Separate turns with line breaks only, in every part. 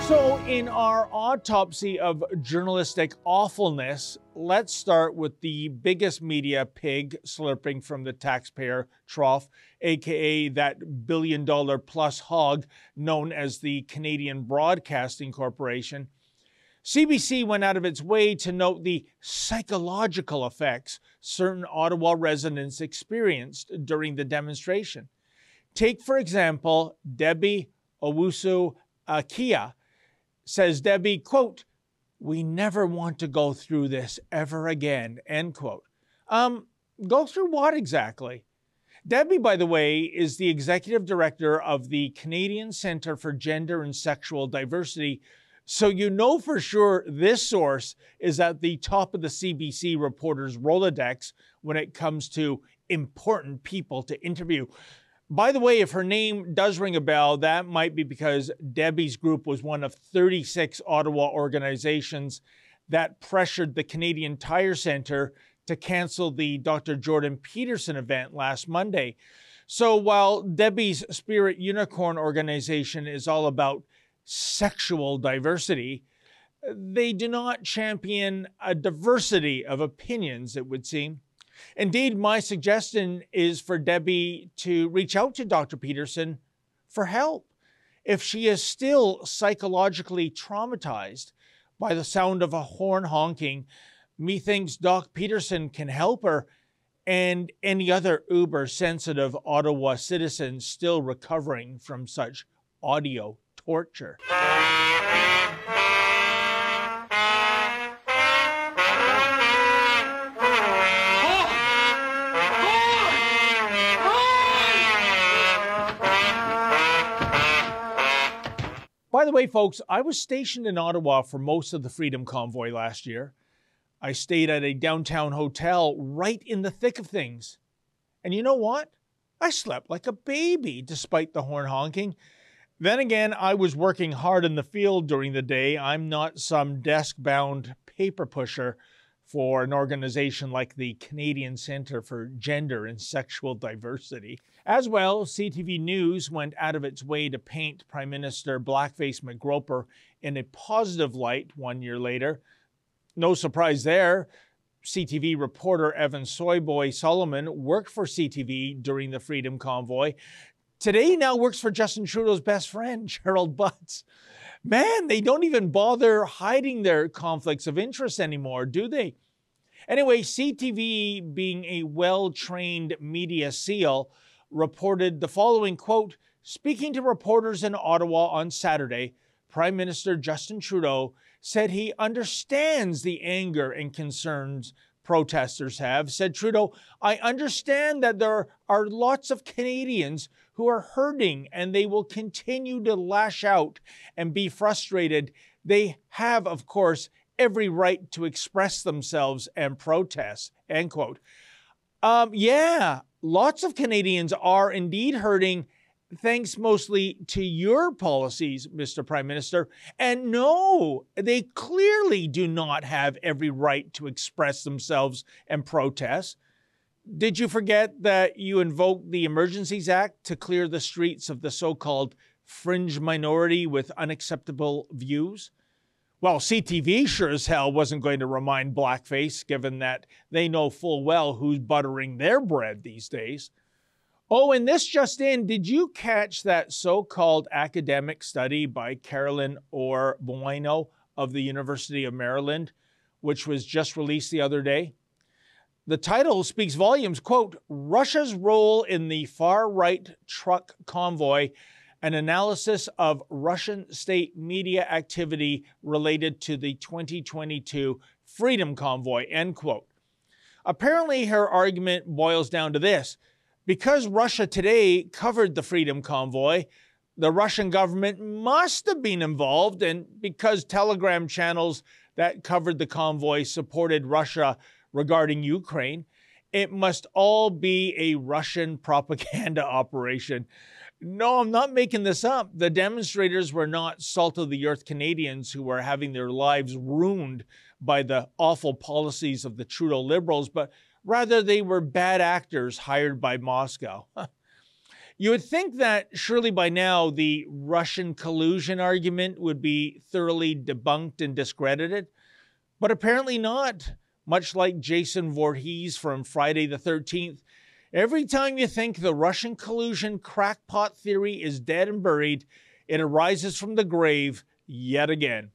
So in our autopsy of journalistic awfulness, let's start with the biggest media pig slurping from the taxpayer trough, aka that billion-dollar-plus hog known as the Canadian Broadcasting Corporation. CBC went out of its way to note the psychological effects certain Ottawa residents experienced during the demonstration. Take, for example, Debbie Owusu-Akia. Says Debbie, quote, "We never want to go through this ever again," end quote. Go through what exactly? Debbie, by the way, is the executive director of the Canadian Centre for Gender and Sexual Diversity, so you know for sure this source is at the top of the CBC reporter's Rolodex when it comes to important people to interview. By the way, if her name does ring a bell, that might be because Debbie's group was one of 36 Ottawa organizations that pressured the Canadian Tire Centre to cancel the Dr. Jordan Peterson event last Monday. So while Debbie's Spirit Unicorn organization is all about sexual diversity, they do not champion a diversity of opinions, it would seem. Indeed, my suggestion is for Debbie to reach out to Dr. Peterson for help. If she is still psychologically traumatized by the sound of a horn honking, methinks Doc Peterson can help her and any other uber-sensitive Ottawa citizen still recovering from such audio torture. By the way, folks, I was stationed in Ottawa for most of the Freedom Convoy last year. I stayed at a downtown hotel right in the thick of things. And you know what? I slept like a baby despite the horn honking. Then again, I was working hard in the field during the day. I'm not some desk-bound paper pusher for an organization like the Canadian Centre for Gender and Sexual Diversity. As well, CTV News went out of its way to paint Prime Minister Blackface McGroper in a positive light 1 year later. No surprise there. CTV reporter Evan Soyboy Solomon worked for CTV during the Freedom Convoy. Today he now works for Justin Trudeau's best friend, Gerald Butts. Man, they don't even bother hiding their conflicts of interest anymore, do they? Anyway, CTV, being a well-trained media seal, reported the following, quote, "Speaking to reporters in Ottawa on Saturday, Prime Minister Justin Trudeau said he understands the anger and concerns protesters have. Said Trudeau, I understand that there are lots of Canadians who are hurting and they will continue to lash out and be frustrated. They have, of course, every right to express themselves and protest," end quote. Yeah, lots of Canadians are indeed hurting, thanks mostly to your policies, Mr. Prime Minister. And no, they clearly do not have every right to express themselves and protest. Did you forget that you invoked the Emergencies Act to clear the streets of the so-called fringe minority with unacceptable views? Well, CTV sure as hell wasn't going to remind blackface, given that they know full well who's buttering their bread these days. Oh, and this just in, did you catch that so-called academic study by Carolyn Orr Bueno of the University of Maryland, which was just released the other day? The title speaks volumes, quote, "Russia's Role in the Far-Right Truck Convoy, an analysis of Russian state media activity related to the 2022 Freedom Convoy," end quote. Apparently, her argument boils down to this. Because Russia Today covered the Freedom Convoy, the Russian government must have been involved, and because Telegram channels that covered the convoy supported Russia regarding Ukraine, it must all be a Russian propaganda operation. No, I'm not making this up. The demonstrators were not salt-of-the-earth Canadians who were having their lives ruined by the awful policies of the Trudeau Liberals, but rather they were bad actors hired by Moscow. You would think that surely by now the Russian collusion argument would be thoroughly debunked and discredited, but apparently not. Much like Jason Voorhees from Friday the 13th, every time you think the Russian collusion crackpot theory is dead and buried, it arises from the grave yet again.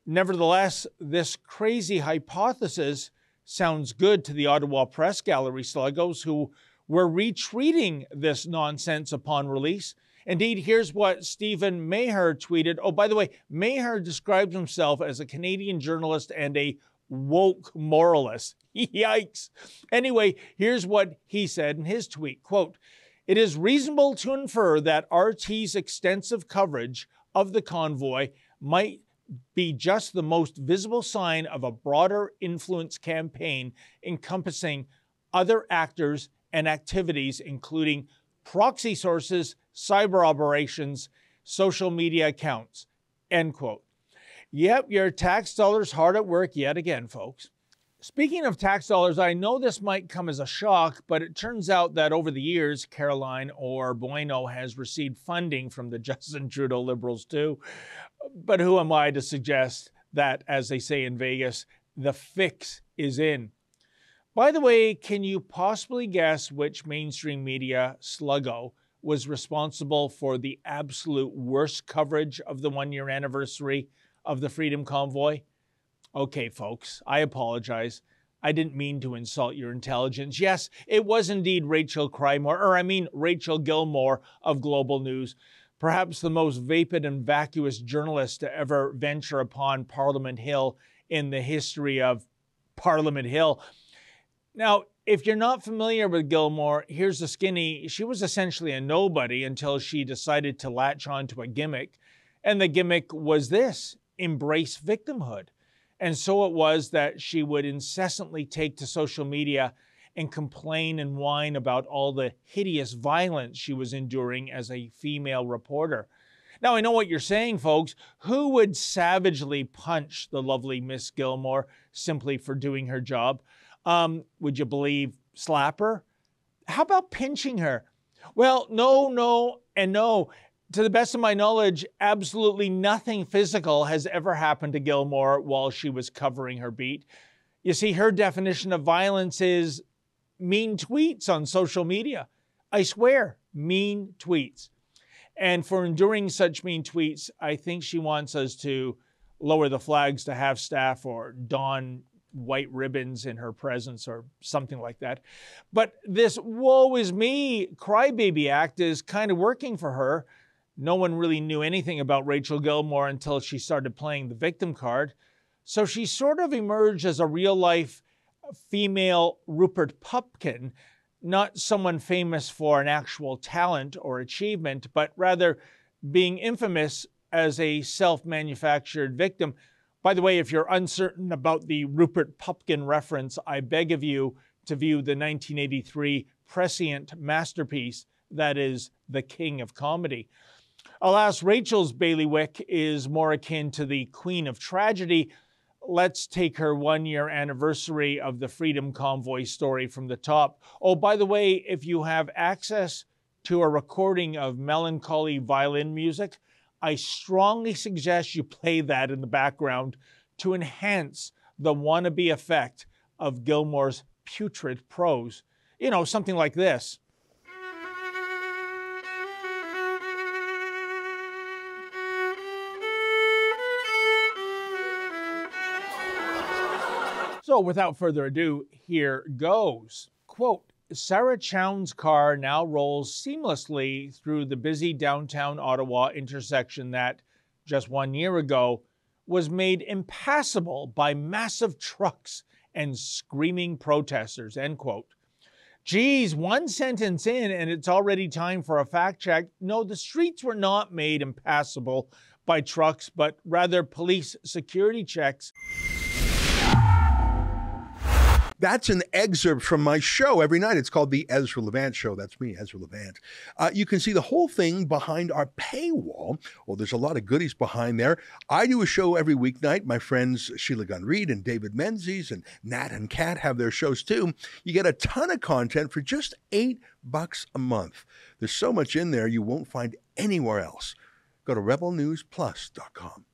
Nevertheless, this crazy hypothesis sounds good to the Ottawa Press Gallery sluggos who were retweeting this nonsense upon release. Indeed, here's what Stephen Maher tweeted. Oh, by the way, Maher describes himself as a Canadian journalist and a woke moralist. Yikes. Anyway, here's what he said in his tweet, quote, "It is reasonable to infer that RT's extensive coverage of the convoy might be just the most visible sign of a broader influence campaign encompassing other actors and activities, including proxy sources, cyber operations, social media accounts," end quote. Yep, your tax dollars hard at work yet again, folks. Speaking of tax dollars, I know this might come as a shock, but it turns out that over the years, Caroline or Bueno has received funding from the Justin Trudeau Liberals too. But who am I to suggest that, as they say in Vegas, the fix is in? By the way, can you possibly guess which mainstream media sluggo was responsible for the absolute worst coverage of the one-year anniversary of the Freedom Convoy? Okay, folks, I apologize. I didn't mean to insult your intelligence. Yes, it was indeed Rachel Gilmore of Global News, perhaps the most vapid and vacuous journalist to ever venture upon Parliament Hill in the history of Parliament Hill. Now, if you're not familiar with Gilmore, here's the skinny. She was essentially a nobody until she decided to latch onto a gimmick. And the gimmick was this: embrace victimhood. And so it was that she would incessantly take to social media and complain and whine about all the hideous violence she was enduring as a female reporter. Now, I know what you're saying, folks. Who would savagely punch the lovely Miss Gilmore simply for doing her job? Would you believe slap her? How about pinching her? Well, no, and no. To the best of my knowledge, absolutely nothing physical has ever happened to Gilmore while she was covering her beat. You see, her definition of violence is mean tweets on social media. I swear, mean tweets. And for enduring such mean tweets, I think she wants us to lower the flags to half staff or don white ribbons in her presence or something like that. But this woe is me crybaby act is kind of working for her. No one really knew anything about Rachel Gilmore until she started playing the victim card. So she sort of emerged as a real-life female Rupert Pupkin, not someone famous for an actual talent or achievement, but rather being infamous as a self-manufactured victim. By the way, if you're uncertain about the Rupert Pupkin reference, I beg of you to view the 1983 prescient masterpiece that is The King of Comedy. Alas, Rachel's bailiwick is more akin to the Queen of Tragedy. Let's take her one-year anniversary of the Freedom Convoy story from the top. Oh, by the way, if you have access to a recording of melancholy violin music, I strongly suggest you play that in the background to enhance the wannabe effect of Gilmore's putrid prose. You know, something like this. So without further ado, here goes. Quote, Sarah Chown's car now rolls seamlessly through the busy downtown Ottawa intersection that, just 1 year ago, was made impassable by massive trucks and screaming protesters, end quote. Geez, one sentence in and it's already time for a fact check. No, the streets were not made impassable by trucks, but rather police security checks.
That's an excerpt from my show every night. It's called The Ezra Levant Show. That's me, Ezra Levant. You can see the whole thing behind our paywall. Well, there's a lot of goodies behind there. I do a show every weeknight. My friends Sheila Gunn Reid and David Menzies and Nat and Kat have their shows too. You get a ton of content for just $8 a month. There's so much in there you won't find anywhere else. Go to rebelnewsplus.com.